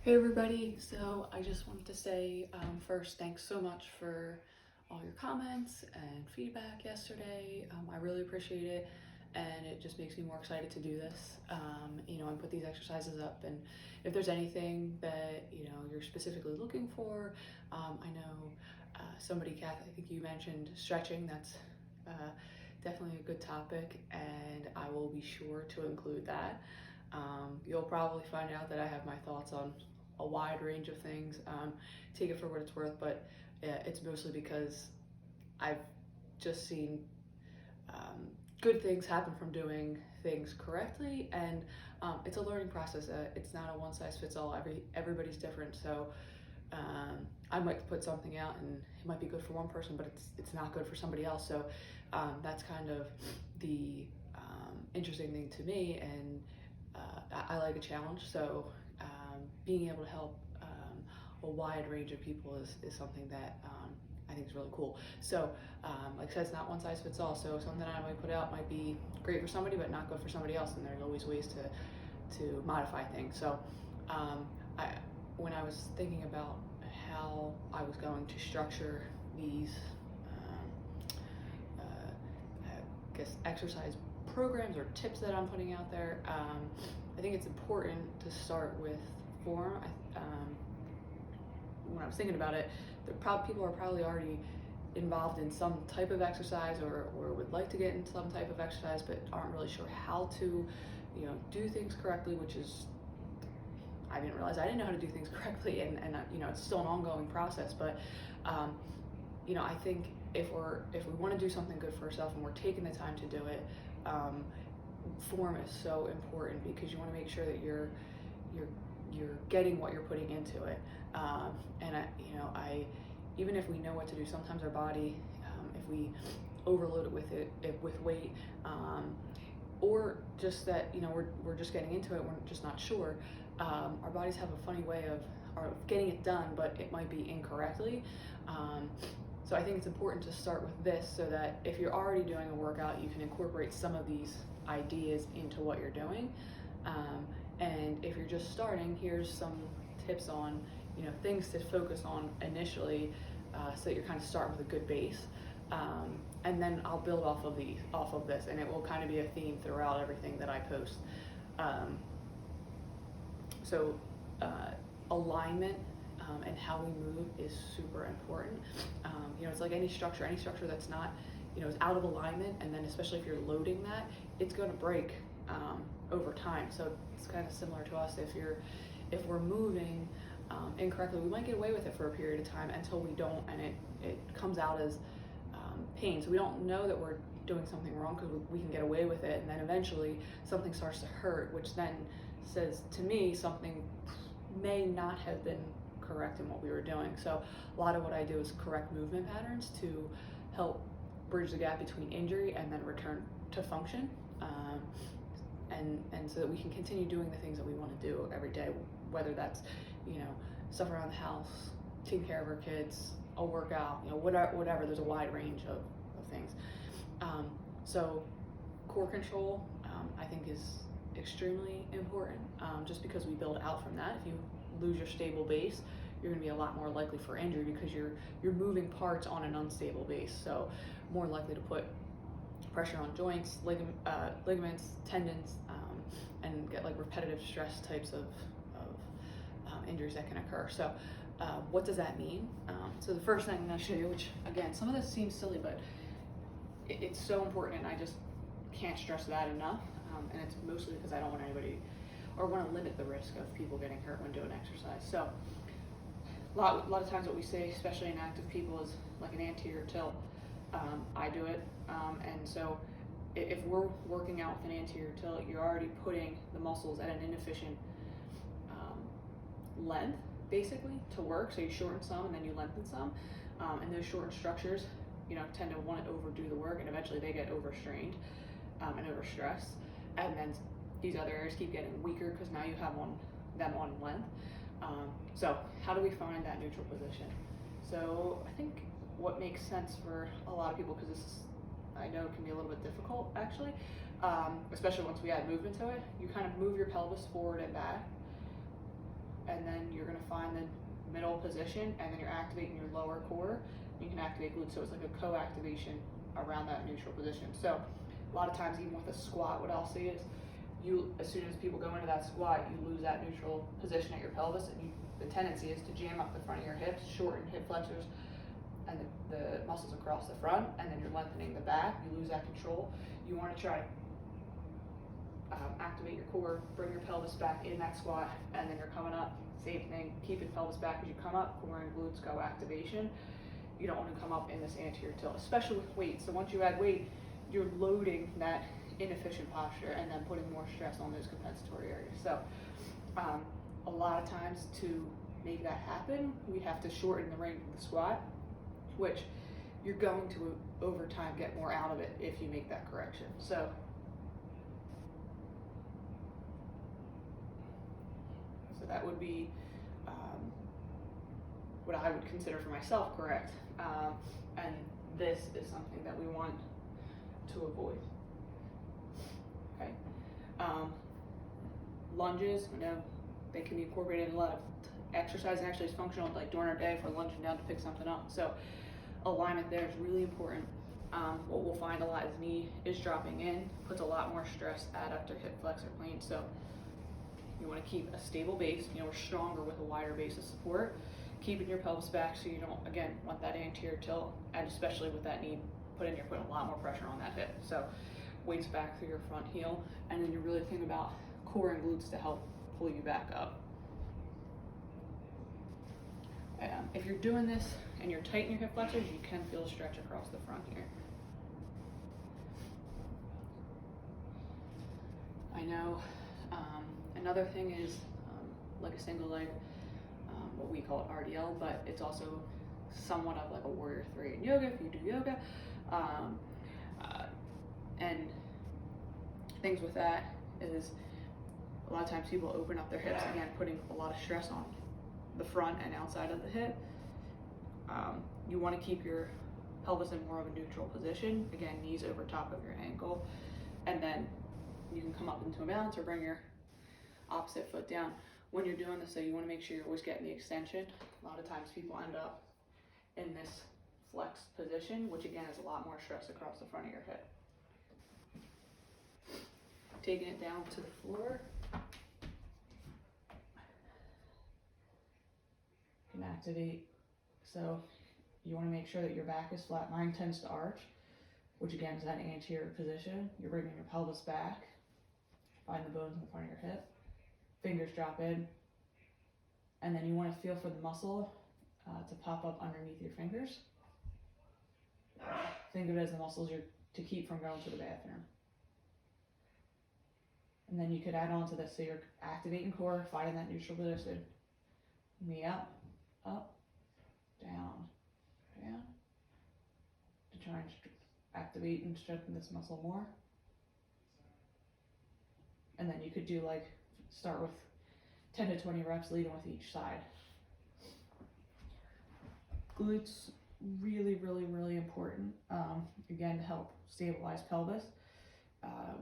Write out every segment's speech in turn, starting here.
Hey everybody, so I just wanted to say first, thanks so much for all your comments and feedback yesterday. I really appreciate it, and it just makes me more excited to do this, and put these exercises up. And if there's anything that you're specifically looking for, I know somebody, Kath, I think you mentioned stretching. That's definitely a good topic, and I will be sure to include that. You'll probably find out that I have my thoughts on a wide range of things. Take it for what it's worth, but it's mostly because I've just seen good things happen from doing things correctly, and it's a learning process. It's not a one size fits all. Everybody's different, so I might put something out and it might be good for one person, but it's not good for somebody else. So that's kind of the interesting thing to me, and I like a challenge. So being able to help a wide range of people is something that I think is really cool. So like I said, it's not one size fits all. So something I might put out might be great for somebody, but not good for somebody else. And there's always ways to modify things. So when I was thinking about how I was going to structure these, I guess, exercise programs or tips that I'm putting out there, I think it's important to start with form. When I was thinking about it, people are probably already involved in some type of exercise or would like to get into some type of exercise, but aren't really sure how to, do things correctly, which is, I didn't realize I didn't know how to do things correctly, and it's still an ongoing process. But I think if we want to do something good for ourselves and we're taking the time to do it, form is so important because you want to make sure that you're getting what you're putting into it. And I even if we know what to do, sometimes our body, if we overload it with weight, or just that we're just getting into it, we're just not sure. Our bodies have a funny way of getting it done, but it might be incorrectly. So I think it's important to start with this so that if you're already doing a workout, you can incorporate some of these ideas into what you're doing. And if you're just starting, here's some tips on things to focus on initially, so that you're kind of starting with a good base. And then I'll build off of this, and it will kind of be a theme throughout everything that I post. So alignment and how we move is super important. It's like any structure that's not, is out of alignment, and then especially if you're loading that, it's going to break over time. So it's kind of similar to us. If we're moving incorrectly, we might get away with it for a period of time until we don't, and it comes out as pain. So we don't know that we're doing something wrong because we can get away with it, and then eventually something starts to hurt, which then says to me something may not have been correct in what we were doing. So a lot of what I do is correct movement patterns to help bridge the gap between injury and then return to function, and so that we can continue doing the things that we want to do every day, whether that's stuff around the house, taking care of our kids, a workout, whatever. There's a wide range of things. So core control, I think, is extremely important, just because we build out from that. If you lose your stable base, you're going to be a lot more likely for injury because you're moving parts on an unstable base, so more likely to put pressure on joints, ligaments, tendons, and get like repetitive stress types of injuries that can occur. So what does that mean? So the first thing I'm going to show you, which again, some of this seems silly, but it's so important, and I just can't stress that enough. And it's mostly because I don't want anybody, or want to limit the risk of people getting hurt when doing exercise. So a lot of times what we say, especially in active people, is like an anterior tilt. I do it, and so if we're working out with an anterior tilt, you're already putting the muscles at an inefficient length, basically, to work. So you shorten some and then you lengthen some, and those shortened structures, tend to want to overdo the work, and eventually they get overstrained and overstressed, and then these other areas keep getting weaker because now you have them on length. So how do we find that neutral position? So I think what makes sense for a lot of people, because this I know can be a little bit difficult actually, especially once we add movement to it, you kind of move your pelvis forward and back, and then you're gonna find the middle position, and then you're activating your lower core. You can activate glutes, so it's like a co-activation around that neutral position. So a lot of times, even with a squat, what I'll see is as soon as people go into that squat, you lose that neutral position at your pelvis, and the tendency is to jam up the front of your hips, shorten hip flexors and the muscles across the front, and then you're lengthening the back. You lose that control. You want to try to activate your core, bring your pelvis back in that squat, and then you're coming up. Same thing, keep your pelvis back as you come up, core and glutes go activation. You don't want to come up in this anterior tilt, especially with weight. So once you add weight, you're loading that inefficient posture and then putting more stress on those compensatory areas. So a lot of times to make that happen, we have to shorten the range of the squat, which you're going to over time get more out of it if you make that correction. So that would be what I would consider for myself correct. And this is something that we want to avoid. Okay. Lunges, you know, they can be incorporated in a lot of exercise, and actually it's functional like during our day if we're lunging down to pick something up. So alignment there is really important. What we'll find a lot is knee is dropping in, puts a lot more stress adductor hip flexor plane. So you want to keep a stable base. You know, we're stronger with a wider base of support. Keeping your pelvis back so you don't, again, want that anterior tilt, and especially with that knee putting a lot more pressure on that hip. So weights back through your front heel, and then you're really thinking about core and glutes to help pull you back up. If you're doing this and you're tight in your hip flexors, you can feel a stretch across the front here. I know another thing is like a single leg, what we call it RDL, but it's also somewhat of like a warrior three in yoga if you do yoga. And things with that is a lot of times people open up their hips, again, putting a lot of stress on the front and outside of the hip. You want to keep your pelvis in more of a neutral position, again, knees over top of your ankle, and then you can come up into a balance or bring your opposite foot down. When you're doing this, so you want to make sure you're always getting the extension. A lot of times people end up in this flexed position, which again is a lot more stress across the front of your hip. Taking it down to the floor. You can activate. So you want to make sure that your back is flat. Mine tends to arch, which again is that anterior position. You're bringing your pelvis back. Find the bones in the front of your hip. Fingers drop in. And then you want to feel for the muscle to pop up underneath your fingers. Think of it as the muscles you're to keep from going to the bathroom. And then you could add on to this, so you're activating core, finding that neutral position. Knee up, down, down. To try and activate and strengthen this muscle more. And then you could do start with 10 to 20 reps, leading with each side. Glutes, really, really, really important. Again, to help stabilize pelvis.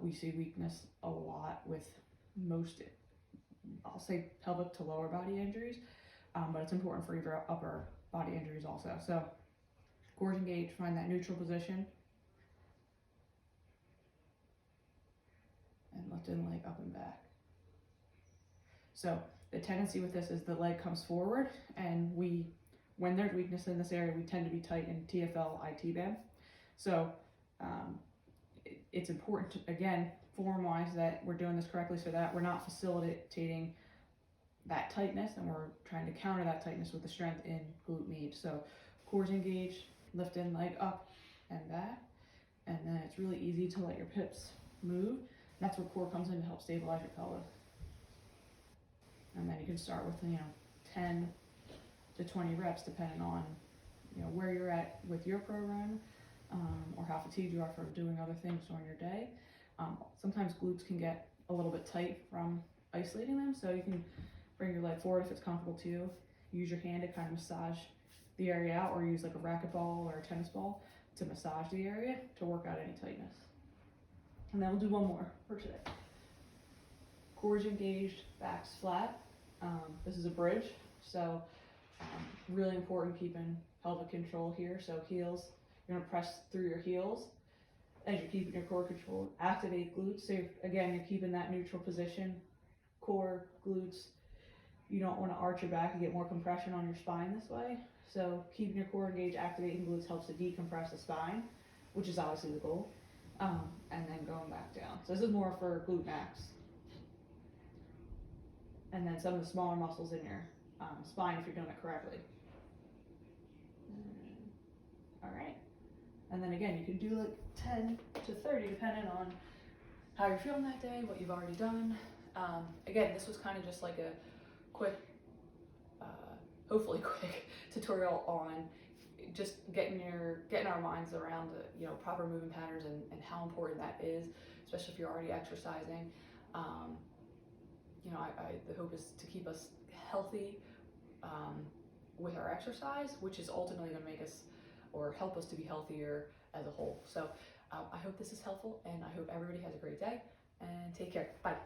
We see weakness a lot with most, I'll say pelvic to lower body injuries, but it's important for your upper body injuries also. So core engaged, find that neutral position. And lifting the leg up and back. So the tendency with this is the leg comes forward, and when there's weakness in this area, we tend to be tight in TFL, IT band. So it's important, again, form-wise, that we're doing this correctly so that we're not facilitating that tightness, and we're trying to counter that tightness with the strength in glute med. So core's engaged, lifting leg up and back, and then it's really easy to let your hips move. That's where core comes in to help stabilize your pelvis. And then you can start with 10 to 20 reps depending on where you're at with your program, or how fatigued you are from doing other things during your day. Sometimes glutes can get a little bit tight from isolating them, so you can bring your leg forward if it's comfortable to you. Use your hand to kind of massage the area out, or use like a racquetball or a tennis ball to massage the area to work out any tightness. And then we'll do one more for today. Core's engaged, back's flat. This is a bridge, so really important keeping pelvic control here. So heels, you're gonna press through your heels as you're keeping your core controlled. Activate glutes. So again, you're keeping that neutral position, core, glutes. You don't want to arch your back and get more compression on your spine this way. So keeping your core engaged, activating glutes helps to decompress the spine, which is obviously the goal. And then going back down. So this is more for glute max. And then some of the smaller muscles in your spine if you're doing it correctly. All right. And then again, you can do like 10 to 30 depending on how you're feeling that day, what you've already done. Again, this was kind of just like a quick, hopefully quick tutorial on just getting our minds around the proper movement patterns and how important that is, especially if you're already exercising. The hope is to keep us healthy with our exercise, which is ultimately going to make us or help us to be healthier as a whole. So I hope this is helpful, and I hope everybody has a great day, and take care. Bye.